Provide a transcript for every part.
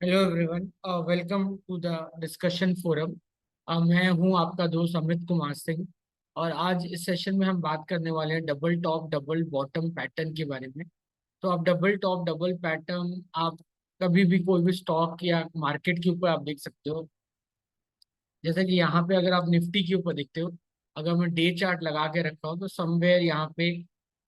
Hello everyone, welcome to the discussion forum. मैं हूं आपका दोस्त अमित कुमार सिंह। और आज इस सेशन में हम बात करने वाले हैं double top double bottom pattern के बारे में। तो आप डबल टॉप डबल पैटर्न आप कभी भी कोई भी स्टॉक या मार्केट के ऊपर आप देख सकते हो। जैसे कि यहाँ पे अगर आप निफ्टी के ऊपर देखते हो, अगर मैं डे चार्ट लगा के रखा हूँ तो समवेयर यहाँ पे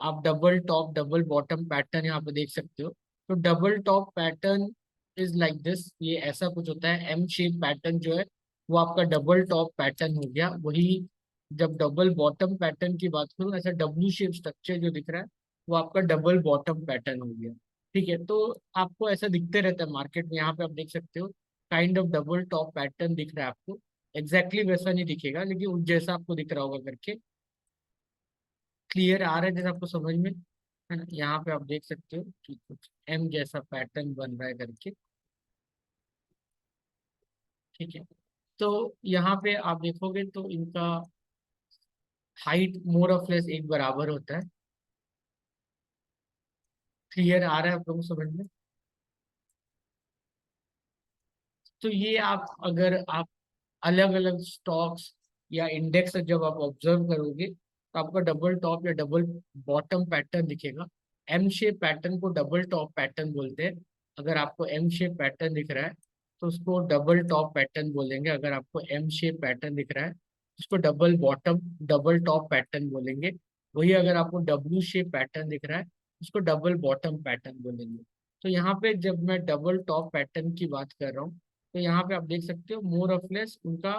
आप double top double bottom pattern यहाँ पे देख सकते हो। तो double top pattern is like this, ये ऐसा कुछ होता है। एम शेप पैटर्न जो है वो आपका डबल टॉप पैटर्न हो गया। वही जब डबल बॉटम पैटर्न की बात करूँ, ऐसा डब्ल्यू शेप स्ट्रक्चर जो दिख रहा है वो आपका डबल बॉटम पैटर्न हो गया। ठीक है, तो आपको ऐसा दिखते रहता है मार्केट में। यहाँ पे आप देख सकते हो kind of double top pattern दिख रहा है आपको। एग्जैक्टली वैसा नहीं दिखेगा लेकिन उस जैसा आपको दिख रहा होगा करके। क्लियर आ रहा है जैसे आपको समझ में, है ना। यहाँ पे आप देख सकते हो कि कुछ एम जैसा पैटर्न बन रहा है करके। ठीक है, तो यहाँ पे आप देखोगे तो इनका हाइट मोर ऑफ लेस एक बराबर होता है। क्लियर आ रहा है आप लोगों को समझ में। तो ये आप अगर आप अलग अलग स्टॉक्स या इंडेक्स जब आप ऑब्जर्व करोगे तो आपका डबल टॉप या डबल बॉटम पैटर्न दिखेगा। एम शेप पैटर्न को डबल टॉप पैटर्न बोलते हैं। अगर आपको एम शेप पैटर्न दिख रहा है तो उसको डबल टॉप पैटर्न बोलेंगे। अगर आपको एम शेप पैटर्न दिख रहा है उसको double bottom double top pattern बोलेंगे। वही अगर आपको डब्ल्यू शेप पैटर्न दिख रहा है उसको डबल बॉटम पैटर्न बोलेंगे। तो यहाँ पे जब मैं डबल टॉप पैटर्न की बात कर रहा हूँ तो यहाँ पे आप देख सकते हो मोर ऑफ लेस उनका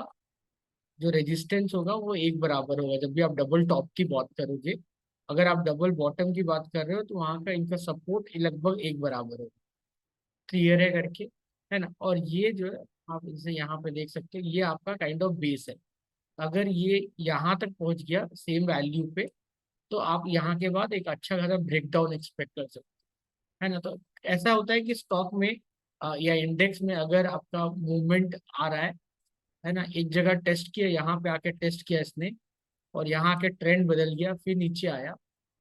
जो रेजिस्टेंस होगा वो एक बराबर होगा जब भी आप डबल टॉप की बात करोगे। अगर आप डबल बॉटम की बात कर रहे हो तो वहाँ का इनका सपोर्ट लगभग एक बराबर होगा। क्लियर है करके, है ना। और ये जो है आप इसे यहाँ पे देख सकते हो, ये आपका काइंड ऑफ बेस है। अगर ये यहाँ तक पहुंच गया सेम वैल्यू पे तो आप यहाँ के बाद एक अच्छा खासा ब्रेकडाउन एक्सपेक्ट कर सकते हो, है ना। तो ऐसा होता है कि स्टॉक में या इंडेक्स में अगर आपका मूवमेंट आ रहा है ना, एक जगह टेस्ट किया, यहाँ पे आके टेस्ट किया इसने और यहाँ आके ट्रेंड बदल गया, फिर नीचे आया,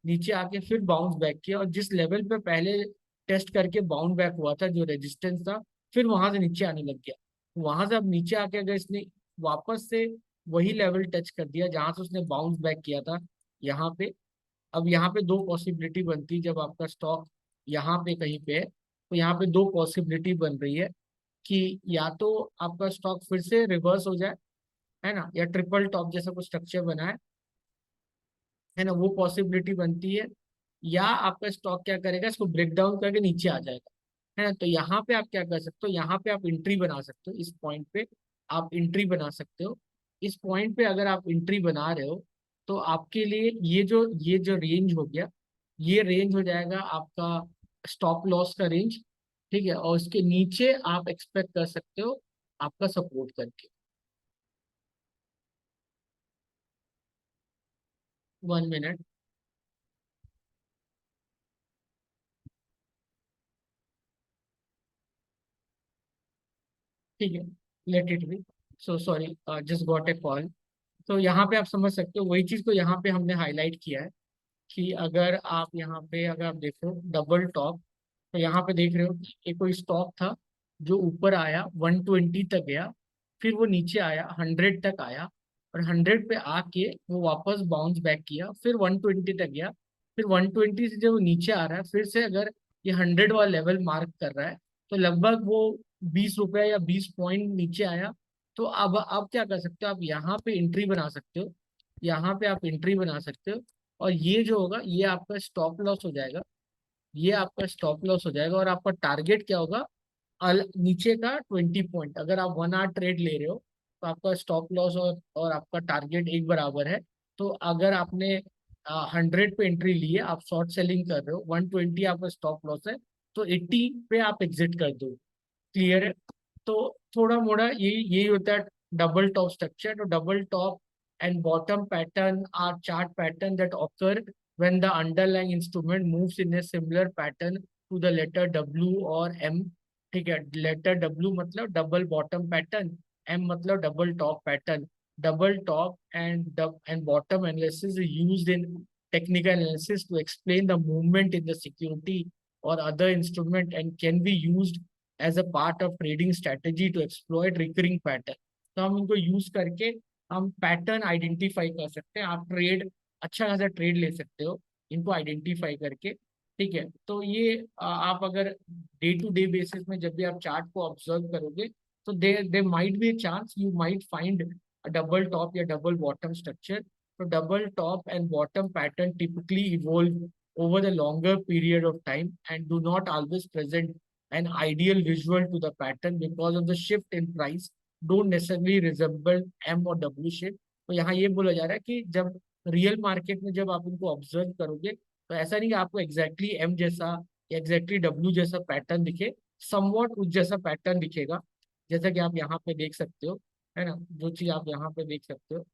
नीचे आके फिर बाउंस बैक किया और जिस लेवल पे पहले टेस्ट करके बाउंस बैक हुआ था जो रेजिस्टेंस था, फिर वहां से नीचे आने लग गया। वहां से अब नीचे आके अगर इसने वापस से वही लेवल टच कर दिया जहां से उसने बाउंस बैक किया था यहाँ पे, अब यहाँ पे दो पॉसिबिलिटी बनती है। जब आपका स्टॉक यहाँ पे कहीं पे है तो यहाँ पे दो पॉसिबिलिटी बन रही है कि या तो आपका स्टॉक फिर से रिवर्स हो जाए, है ना, या ट्रिपल टॉप जैसा कुछ स्ट्रक्चर बना है ना, वो पॉसिबिलिटी बनती है। या आपका स्टॉक क्या करेगा, इसको ब्रेक डाउन करके नीचे आ जाएगा, है ना। तो यहाँ पे आप क्या कर सकते हो, यहाँ पे आप एंट्री बना सकते हो। इस पॉइंट पे आप एंट्री बना सकते हो। इस पॉइंट पे अगर आप एंट्री बना रहे हो तो आपके लिए ये जो रेंज हो गया, ये रेंज हो जाएगा आपका स्टॉप लॉस का रेंज। ठीक है, और इसके नीचे आप एक्सपेक्ट कर सकते हो आपका सपोर्ट करके। 1 मिनट। ठीक है, let it be. So sorry, just got a call. तो यहाँ पे आप समझ सकते हो वही चीज़ को यहाँ पे हमने हाईलाइट किया है कि अगर आप यहाँ पे अगर आप देखो डबल टॉप, तो यहाँ पे देख रहे हो कि एक कोई स्टॉक था जो ऊपर आया 120 तक गया, फिर वो नीचे आया 100 तक आया और 100 पे आके वो वापस बाउंस बैक किया, फिर 120 तक गया, फिर 120 से जब वो नीचे आ रहा है फिर से अगर ये 100 वाला लेवल मार्क कर रहा है तो लगभग वो 20 रुपया या 20 पॉइंट नीचे आया। तो अब आप क्या कर सकते हो, आप यहाँ पे एंट्री बना सकते हो, यहाँ पे आप एंट्री बना सकते हो। और ये जो होगा ये आपका स्टॉप लॉस हो जाएगा, ये आपका स्टॉप लॉस हो जाएगा। और आपका टारगेट क्या होगा, नीचे का 20 पॉइंट। अगर आप 1 आवर ट्रेड ले रहे हो तो आपका स्टॉप लॉस और आपका टारगेट एक बराबर है। तो अगर आपने 100 पे एंट्री ली है, आप शॉर्ट सेलिंग कर रहे हो, 120 आपका स्टॉप लॉस है, तो 80 पे आप एग्जिट कर दो। क्लियर है। तो थोड़ा मोड़ा यही होता है डबल टॉप स्ट्रक्चर। तो double top and bottom pattern are chart pattern that occur when the underlying instrument moves in a similar pattern to the letter W और M। ठीक है, लेटर W मतलब डबल बॉटम पैटर्न, M मतलब double top pattern. Double top and bottom analysis is used in technical analysis to explain the movement in the security or other instrument and can be used as a part of trading strategy to exploit recurring pattern. तो हम इनको use करके हम pattern identify कर सकते हैं। आप trade अच्छा खासा ट्रेड ले सकते हो इनको आइडेंटिफाई करके। ठीक है, तो ये आप अगर डे टू डे बेसिस में जब भी आप चार्ट को ऑब्जर्व करोगे तो there might be chance you might find a double top या डबल बॉटम स्ट्रक्चर। तो double top and bottom pattern typically evolve over the longer period of time and do not always present an ideal visual to the pattern because of the shift in price don't necessarily resemble M और W shape। तो यहाँ ये बोला जा रहा है कि जब रियल मार्केट में जब आप इनको ऑब्जर्व करोगे तो ऐसा नहीं कि आपको एग्जैक्टली M जैसा या एग्जैक्टली W जैसा पैटर्न दिखे, समवॉट उस जैसा पैटर्न दिखेगा। जैसा कि आप यहाँ पे देख सकते हो, है ना, जो चीज आप यहाँ पे देख सकते हो,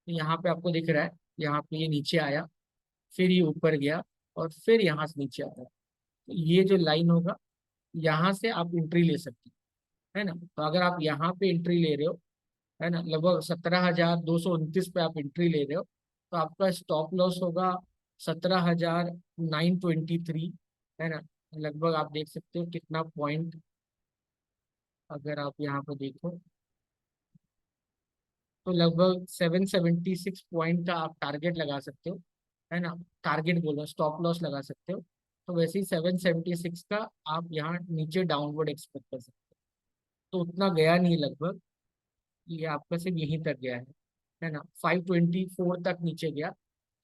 यहाँ पे आपको दिख रहा है, यहाँ पे ये नीचे आया, फिर ये ऊपर गया, और फिर यहाँ से नीचे आया। तो ये जो लाइन होगा, यहाँ से आप एंट्री ले सकते हैं, है ना। तो अगर आप यहाँ पे एंट्री ले रहे हो, है ना, लगभग 17,229 पे आप एंट्री ले रहे हो, तो आपका स्टॉप लॉस होगा 17,923, है ना। लगभग आप देख सकते हो कितना पॉइंट, अगर आप यहाँ पे देखो तो लगभग 776 पॉइंट का आप टारगेट लगा सकते हो, है ना। टारगेट बोलो, स्टॉप लॉस लगा सकते हो। तो वैसे ही 776 का आप यहाँ नीचे डाउनवर्ड एक्सपेक्ट कर सकते हो। तो उतना गया नहीं लगभग, ये आपका सिर्फ यहीं तक गया है ना। 524 तक नीचे गया,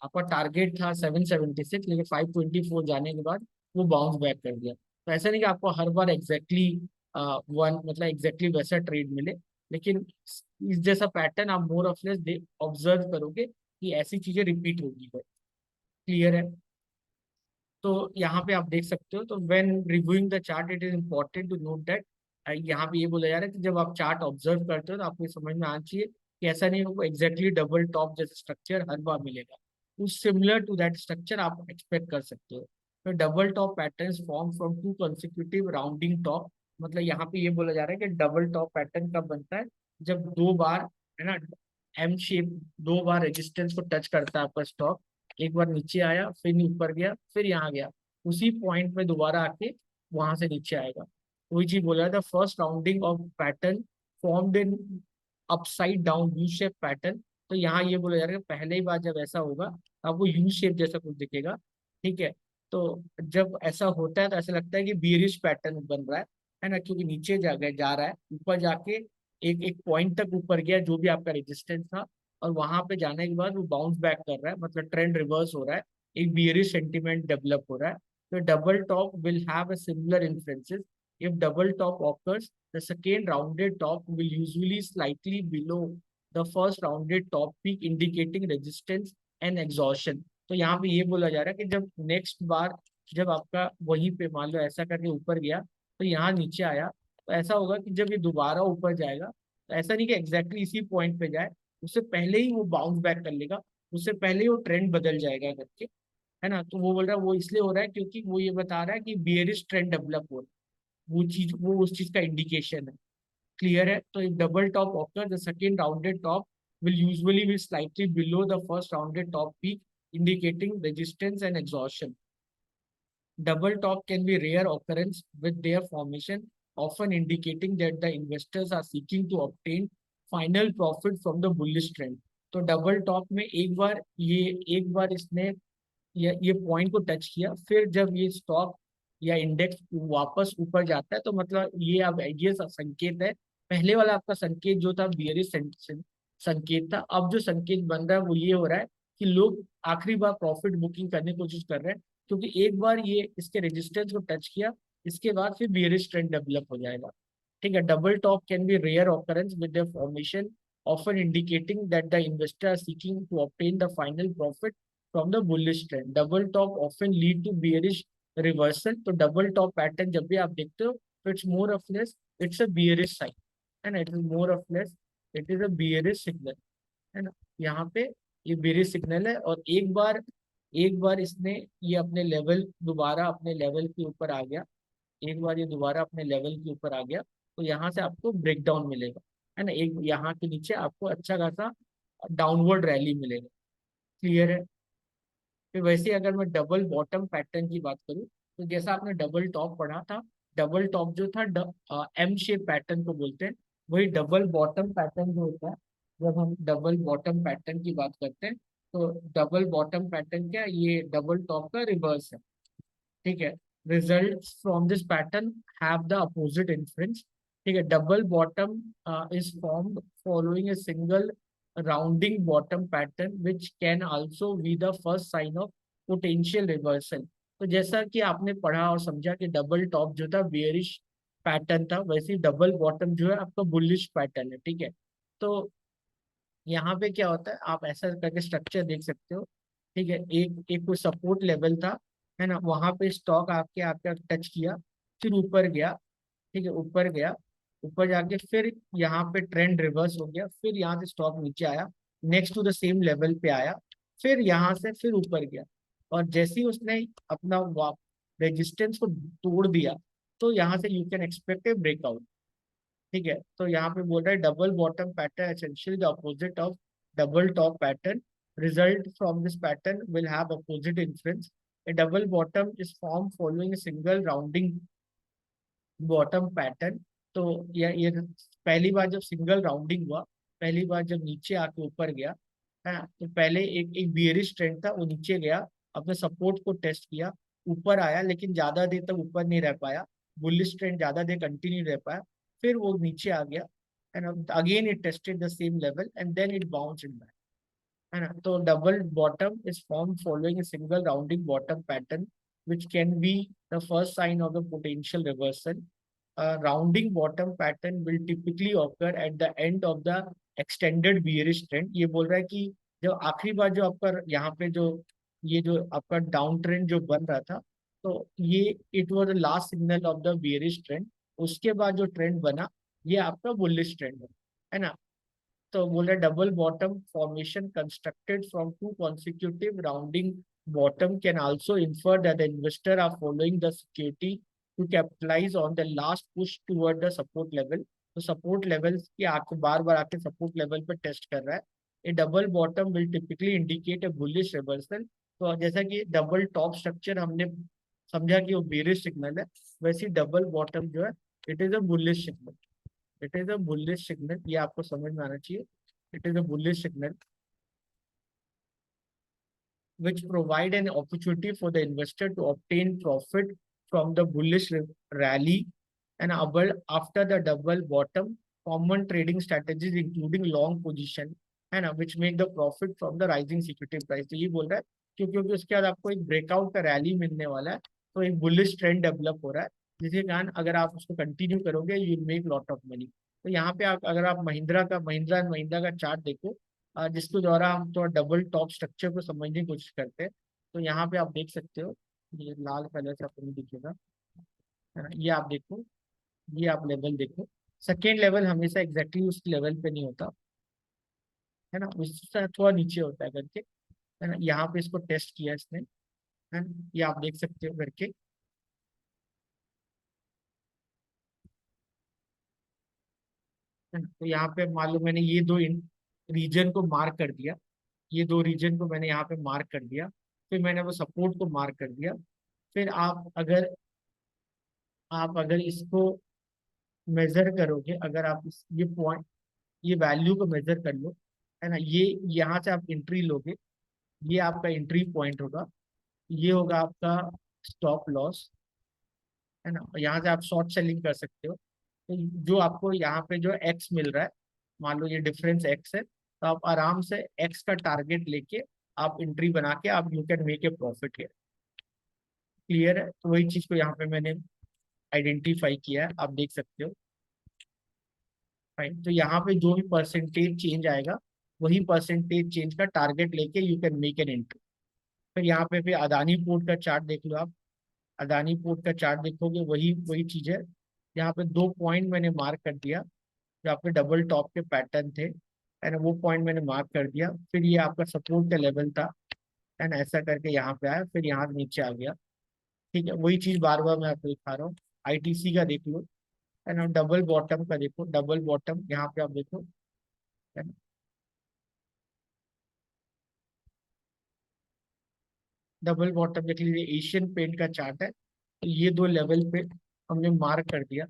आपका टारगेट था 776, लेकिन 524 जाने के बाद वो बाउंस बैक कर दिया। तो ऐसा नहीं कि आपको हर बार एग्जैक्टली वन मतलब एग्जैक्टली वैसा ट्रेड मिले, लेकिन इस जैसा पैटर्न आप मोर ऑफ लेस ऑब्जर्व करोगे कि ऐसी चीजें रिपीट होगी। क्लियर है। तो यहाँ पे आप देख सकते हो, तो when reviewing the chart it is important to note that, यहाँ पे ये बोला जा रहा है कि जब आप चार्ट ऑब्जर्व करते हो तो आपको ये समझ में आना चाहिए कि ऐसा नहीं आपको एग्जैक्टली डबल टॉप जैसा स्ट्रक्चर हर बार मिलेगा, तो सिमिलर टू दैट स्ट्रक्चर आप एक्सपेक्ट कर सकते हो। तो double top pattern form from to consecutive rounding top, मतलब यहाँ पे ये बोला जा रहा है कि डबल टॉप पैटर्न कब बनता है, जब दो बार, है ना, एम शेप दो बार रेजिस्टेंस को टच करता है आपका स्टॉक। एक बार नीचे आया, फिर ऊपर गया, फिर यहाँ गया, उसी पॉइंट पे दोबारा आके वहां से नीचे आएगा। वही चीज बोला था, first rounding off pattern formed in upside down U shape pattern. तो यहाँ ये बोला जा रहा है कि पहले ही बार जब ऐसा होगा आपको यू शेप जैसा कुछ दिखेगा। ठीक है, तो जब ऐसा होता है तो ऐसा लगता है कि बियरिश पैटर्न बन रहा है ना, क्योंकि नीचे जा रहा है, ऊपर जाके एक एक पॉइंट तक ऊपर गया जो भी आपका रेजिस्टेंस था, और वहां पे जाने के बाद वो बाउंस बैक कर रहा है, मतलब ट्रेंड रिवर्स हो रहा है, एक बियरिश सेंटीमेंट डेवलप हो रहा है। तो double top will have a similar influences. If double top occurs, the second rounded top will usually slightly below the first rounded top peak, indicating resistance and exhaustion। तो यहाँ पे ये बोला जा रहा है कि जब नेक्स्ट बार जब आपका वहीं पे मान लो ऐसा करके ऊपर गया, तो यहाँ नीचे आया, तो ऐसा होगा कि जब ये दोबारा ऊपर जाएगा, तो ऐसा नहीं कि एग्जैक्टली इसी पॉइंट पे जाए, उससे पहले ही वो बाउंस बैक कर लेगा, उससे पहले ही वो ट्रेंड बदल जाएगा करके, है ना। तो वो बोल रहा है वो इसलिए हो रहा है क्योंकि वो ये बता रहा है कि बियरिश ट्रेंड डेवलप हो रहा है, वो चीज वो उस चीज का इंडिकेशन है। क्लियर है। तो if double top occurs, the second rounded top will usually be slightly below the first rounded top peak, indicating resistance and exhaustion। Double top can be rare occurrence with their formation, often indicating that the investors are seeking to obtain final profit from the bullish trend। तो double top में एक बार इसने ये point को touch किया, फिर जब ये स्टॉक या इंडेक्स वापस ऊपर जाता है, तो मतलब ये अब ये संकेत है। पहले वाला आपका संकेत जो था बियरिश संकेत था, अब जो संकेत बन रहा है वो ये हो रहा है कि लोग आखिरी बार प्रॉफिट बुकिंग करने की कोशिश कर रहे हैं, क्योंकि एक बार ये इसके रेजिस्टेंस को टच किया, इसके बाद फिर बियरिश ट्रेंड डेवलप हो जाएगा। ठीक है, double top can be rare occurrence with the formation, often indicating that the investor is seeking to obtain the final profit from the bullish trend। double top often lead to bearish reversal। तो double top pattern जब भी आप देखते हो तो it's more of less it's a bearish sign, है ना, it is more of less it is a bearish signal, है ना। यहाँ पे ये बियरिश सिग्नल है, और एक बार इसने ये अपने लेवल दोबारा अपने लेवल के ऊपर आ गया, एक बार ये दोबारा अपने लेवल के ऊपर आ गया, तो यहाँ से आपको ब्रेकडाउन मिलेगा, है ना, एक यहाँ के नीचे आपको अच्छा खासा डाउनवर्ड रैली मिलेगा। क्लियर है। फिर वैसे अगर मैं डबल बॉटम पैटर्न की बात करूँ, तो जैसा आपने डबल टॉप पढ़ा था, डबल टॉप जो था एम शेप पैटर्न को बोलते हैं। वही डबल बॉटम पैटर्न जो होता है, जब हम डबल बॉटम पैटर्न की बात करते हैं, तो डबल बॉटम पैटर्न क्या है? ये डबल टॉप का रिवर्स है। ठीक है। Result from this pattern have the opposite influence. ठीक है। Double bottom is formed following a single rounding bottom pattern which can also be the first sign of potential reversal. तो जैसा कि आपने पढ़ा और समझा कि डबल टॉप जो था बेयरिश पैटर्न था, वैसे ही डबल बॉटम जो है आपका बुलिश पैटर्न है। ठीक है। तो यहाँ पे क्या होता है, आप ऐसा करके स्ट्रक्चर देख सकते हो। ठीक है। एक एक कोई सपोर्ट लेवल था, है ना, वहां पे स्टॉक आपके आपका टच किया, फिर ऊपर गया। ठीक है। ऊपर गया, ऊपर जाके फिर यहाँ पे ट्रेंड रिवर्स हो गया, फिर यहाँ से स्टॉक नीचे आया, next to the same level पे आया, फिर यहाँ से फिर ऊपर गया। और जैसे ही उसने अपना रेजिस्टेंस को तोड़ दिया, तो यहाँ से you can expect A breakout. ठीक है। तो यहाँ पे बोल रहा है double bottom pattern essentially the opposite of double top pattern. Result from this pattern will have opposite influence. A double bottom is formed following a single rounding bottom pattern। तो ये पहली बार जब सिंगल राउंडिंग हुआ, पहली बार जब नीचे आके ऊपर गया, है ना, तो पहले एक एक बियरिश ट्रेंड था, वो नीचे गया, अपने सपोर्ट को टेस्ट किया, ऊपर आया, लेकिन ज्यादा देर तक ऊपर नहीं रह पाया, बुलिश ट्रेंड ज्यादा देर कंटिन्यू रह पाया, फिर वो नीचे आ गया, and again it tested the same level and then it bounce in back. है ना। तो double bottom is form following a single rounding bottom pattern which can be the first sign of the potential reversal. A rounding bottom pattern will typically occur at the end of the extended bearish trend। ये बोल रहा है कि जब आखिरी बार जो आपका यहाँ पे जो ये जो आपका डाउन ट्रेंड जो बन रहा था, तो ये it was the last signal of the bearish trend. उसके बाद जो ट्रेंड बना, ये आपका बुलिश ट्रेंड है ना। तो बोले double bottom formation constructed from two consecutive rounding bottom can also infer that the investor are following the security to capitalize on the last push toward the support level। तो support level की आके बार बार आके support level पर test कर रहा है। A double bottom will typically indicate a bullish reversal. तो जैसा कि डबल टॉप स्ट्रक्चर हमने समझा कि वो बेरिश सिग्नल है, वैसे डबल बॉटम जो है it is a bullish signal. It is a bullish signal, ये आपको समझ में आना चाहिए। It is a bullish signal which provide an opportunity for the investor to obtain profit from the bullish rally and after the double bottom। Common trading strategies including long position है ना, which make the profit from the rising security price। तो ये बोल रहा है क्योंकि उसके बाद आपको एक ब्रेकआउट का रैली मिलने वाला है, तो एक बुलिश ट्रेंड डेवलप हो रहा है, जिसके कारण अगर आप उसको कंटिन्यू करोगे you make lot of money. तो यहाँ पे आप अगर आप महिंद्रा एंड महिंद्रा का चार्ट देखो, जिसके द्वारा हम तो डबल टॉप स्ट्रक्चर को समझने की कोशिश करते हैं, तो यहाँ पे आप देख सकते हो, ये लाल कलर से आपको नहीं दिखेगा, है ना, ये आप देखो, ये आप लेवल देखो। सेकेंड लेवल हमेशा एग्जैक्टली उस लेवल पे नहीं होता, है ना, उससे थोड़ा नीचे होता है करके, है ना। यहाँ पे इसको टेस्ट किया इसने, है ना, ये आप देख सकते हो करके, है ना। तो यहाँ पे मान लो मैंने ये दो रीजन को मार्क कर दिया, ये दो रीजन को मैंने यहाँ पे मार्क कर दिया, फिर मैंने वो सपोर्ट को मार्क कर दिया। फिर आप अगर इसको मेजर करोगे, अगर आप ये पॉइंट, ये वैल्यू को मेजर कर लो, है ना, ये यहाँ से आप एंट्री लोगे, ये आपका एंट्री पॉइंट होगा, ये होगा आपका स्टॉप लॉस, है ना, यहाँ से आप शॉर्ट सेलिंग कर सकते हो। तो जो आपको यहाँ पे जो एक्स मिल रहा है, मान लो ये डिफरेंस एक्स है, तो आप आराम से एक्स का टारगेट लेके आप एंट्री बना के आप you can make a profit है। क्लियर है। तो वही चीज को यहाँ पे मैंने आइडेंटिफाई किया है, आप देख सकते हो। फाइन। तो यहाँ पे जो भी परसेंटेज चेंज आएगा, वही परसेंटेज चेंज का टारगेट लेके you can make an entry. फिर यहाँ पे फिर अदानी पोर्ट का चार्ट देख लो आप, अदानी पोर्ट का चार्ट देखोगे, वही वही चीज है। यहाँ पे दो पॉइंट मैंने मार्क कर दिया, जो आपके डबल टॉप के पैटर्न थे, एंड वो पॉइंट मैंने मार्क कर दिया, फिर ये आपका सपोर्ट का लेवल था, एंड ऐसा करके यहाँ पे आया, फिर यहाँ से नीचे आ गया। ठीक है। वही चीज बार बार मैं आपको दिखा रहा हूँ। आईटीसी का देख लो, है ना, डबल बॉटम का देखो, डबल बॉटम यहाँ पे आप देखो, है ना, डबल बॉटम देख लीजिए, एशियन पेंट का चार्ट है। तो ये दो लेवल पे हमने मार्क कर दिया,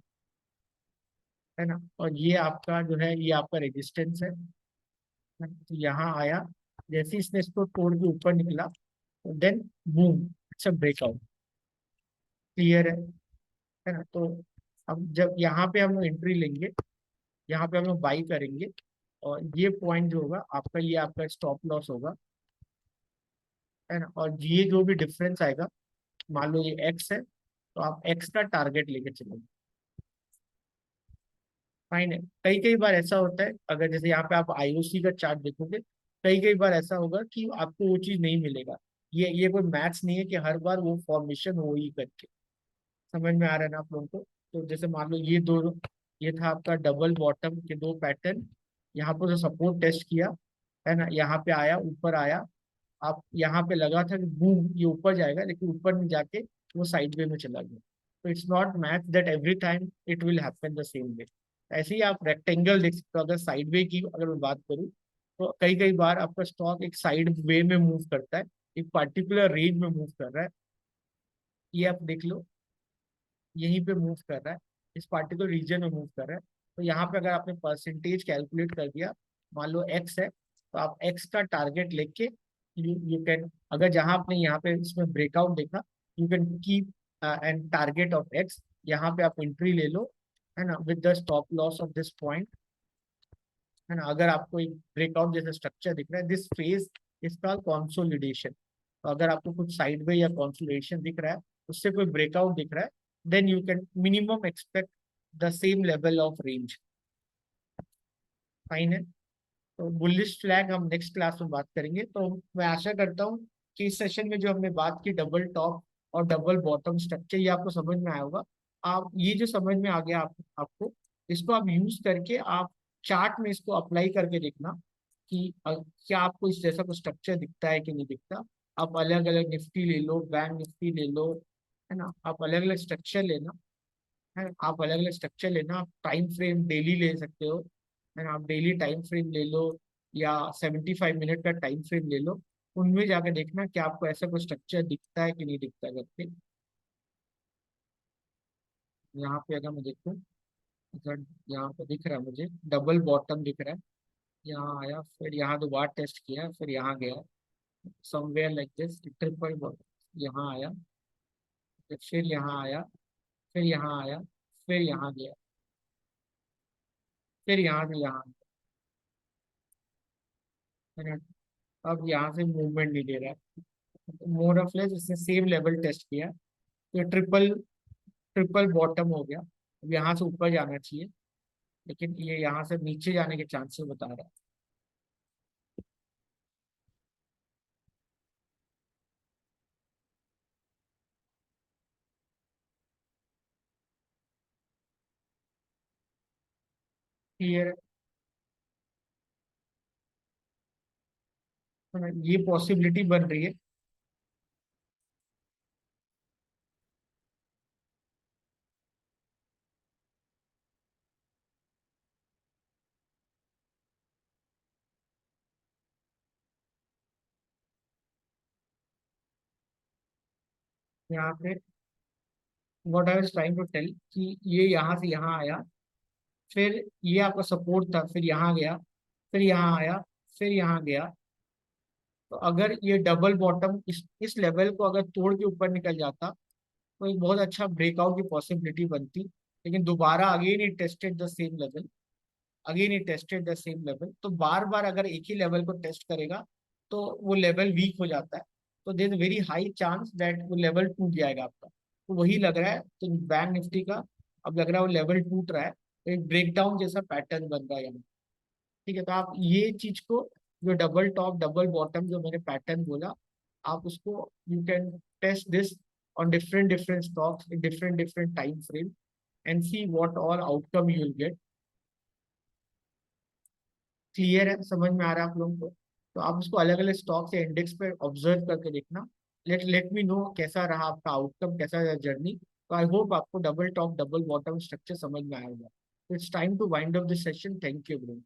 है ना। और ये आपका जो है ये आपका रेजिस्टेंस है। तो यहाँ आया, जैसे ही इसने इसको तोड़ के ऊपर निकला, तो देन बूम, अच्छा ब्रेकआउट, क्लियर है ना। तो अब जब यहाँ पे हम एंट्री लेंगे, यहाँ पे हम लोग बाई करेंगे, और ये पॉइंट जो होगा आपका, ये आपका स्टॉप लॉस होगा, है ना। और ये जो भी डिफरेंस आएगा, मान लो ये एक्स है, तो आप एक्स का टारगेट लेके चलोगे, फाइन है। कई कई बार ऐसा होता है, अगर जैसे यहाँ पे आप आईओसी का चार्ट देखोगे, कई कई बार ऐसा होगा कि आपको वो चीज नहीं मिलेगा। ये कोई मैथ्स नहीं है कि हर बार वो फॉर्मेशन हो ही करके, समझ में आ रहा है ना आप लोगों को। तो जैसे मान लो ये दो, ये था आपका डबल बॉटम के दो पैटर्न, यहाँ पर जो सपोर्ट टेस्ट किया, है ना, यहाँ पे आया, ऊपर आया, आप यहाँ पे लगा था कि बूम ये ऊपर जाएगा, लेकिन ऊपर नहीं जाके वो साइड वे में चला गया। तो it's not math that every time it will happen the same way. ऐसे ही आप रेक्टेंगल देख सकते हो, अगर साइड वे की अगर मैं बात करूँ, तो कई कई बार आपका स्टॉक एक साइड वे में मूव करता है, एक पर्टिकुलर रेंज में मूव कर रहा है, ये आप देख लो, यहीं पे मूव कर रहा है, इस पार्टिकुलर रीजन में मूव कर रहा है। तो यहाँ पे अगर आपने परसेंटेज कैलकुलेट कर दिया, मान लो एक्स है, तो आप एक्स का टारगेट लेके यू कैन, अगर जहां आपने यहाँ पे इसमें ब्रेकआउट देखा, you can keep and target of x, यहाँ पे आप एंट्री ले लो, है ना, with the stop loss of this point, है ना। अगर आपको एक ब्रेकआउट जैसा स्ट्रक्चर दिख रहा है, दिस फेज इसका कॉन्सोलिडेशन, तो अगर आपको कुछ साइडवे या कॉन्सोलिडेशन दिख रहा है, उससे कोई ब्रेकआउट दिख रहा है, then you can minimum expect the same level of range, fine है। तो बुलिश फ्लैग हम नेक्स्ट क्लास में बात करेंगे। तो मैं आशा करता हूँ कि इस सेशन में जो हमने बात की डबल टॉप और डबल बॉटम स्ट्रक्चर, ये आपको समझ में आया होगा। आप ये जो समझ में आ गया आपको, इसको आप यूज करके आप चार्ट में इसको अप्लाई करके देखना कि क्या आपको इस जैसा कुछ स्ट्रक्चर दिखता है कि नहीं दिखता। आप अलग अलग निफ्टी ले लो, बैंक निफ्टी ले लो, है ना, आप अलग अलग स्ट्रक्चर लेना, है, आप अलग अलग स्ट्रक्चर लेना, आप टाइम फ्रेम डेली ले सकते हो, है ना, आप डेली टाइम फ्रेम ले लो, या 75 मिनट का टाइम फ्रेम ले लो, उनमें जाकर देखना कि आपको ऐसा कोई स्ट्रक्चर दिखता है कि नहीं दिखता करके। यहाँ पे अगर मैं देखूँ, अगर यहाँ पे दिख रहा है मुझे डबल बॉटम दिख रहा है, यहाँ आया, फिर यहाँ दोबारा टेस्ट किया, फिर यहाँ गया, somewhere like this triple bottom, यहाँ आया, फिर यहाँ आया, फिर यहाँ आया, फिर यहाँ गया, फिर यहाँ से यहाँ, है ना। अब यहाँ से मूवमेंट नहीं दे रहा है, मोर ऑफ लेस इसने सेम लेवल टेस्ट किया, तो ट्रिपल ट्रिपल बॉटम हो गया। अब यहाँ से ऊपर जाना चाहिए, लेकिन ये यहाँ से नीचे जाने के चांसेस बता रहा है। क्लियर है, ये पॉसिबिलिटी बन रही है। यहाँ पे what I was trying to tell कि ये यहाँ से यहाँ आया, फिर ये आपका सपोर्ट था, फिर यहाँ गया, फिर यहाँ आया, फिर यहाँ गया। तो अगर ये डबल बॉटम इस लेवल को अगर तोड़ के ऊपर निकल जाता, तो एक बहुत अच्छा ब्रेकआउट की पॉसिबिलिटी बनती। लेकिन दोबारा again it tested the same level, again it tested the same level. तो बार बार अगर एक ही लेवल को टेस्ट करेगा, तो वो लेवल वीक हो जाता है, तो देर वेरी हाई चांस दैट वो लेवल टूट जाएगा आपका। तो वही लग रहा है, तो बैंक निफ्टी का अब लग रहा है वो लेवल टूट रहा है, तो एक ब्रेकडाउन जैसा पैटर्न बन रहा है यहाँ। ठीक है, तो आप ये चीज को, जो डबल टॉप डबल बॉटम जो मैंने पैटर्न बोला, आप उसको you can test this on different different stocks in different different time frame and see what all outcome you will get. Clear है, समझ में आ रहा है आप लोगों को। तो आप उसको अलग अलग स्टॉक्स या इंडेक्स पे ऑब्जर्व करके देखना। लेट मी नो कैसा रहा आपका आउटकम, कैसा रहा जर्नी। तो आई होप आपको double top double bottom structure समझ में आएगा। It's time to wind up this session. Thank you bro.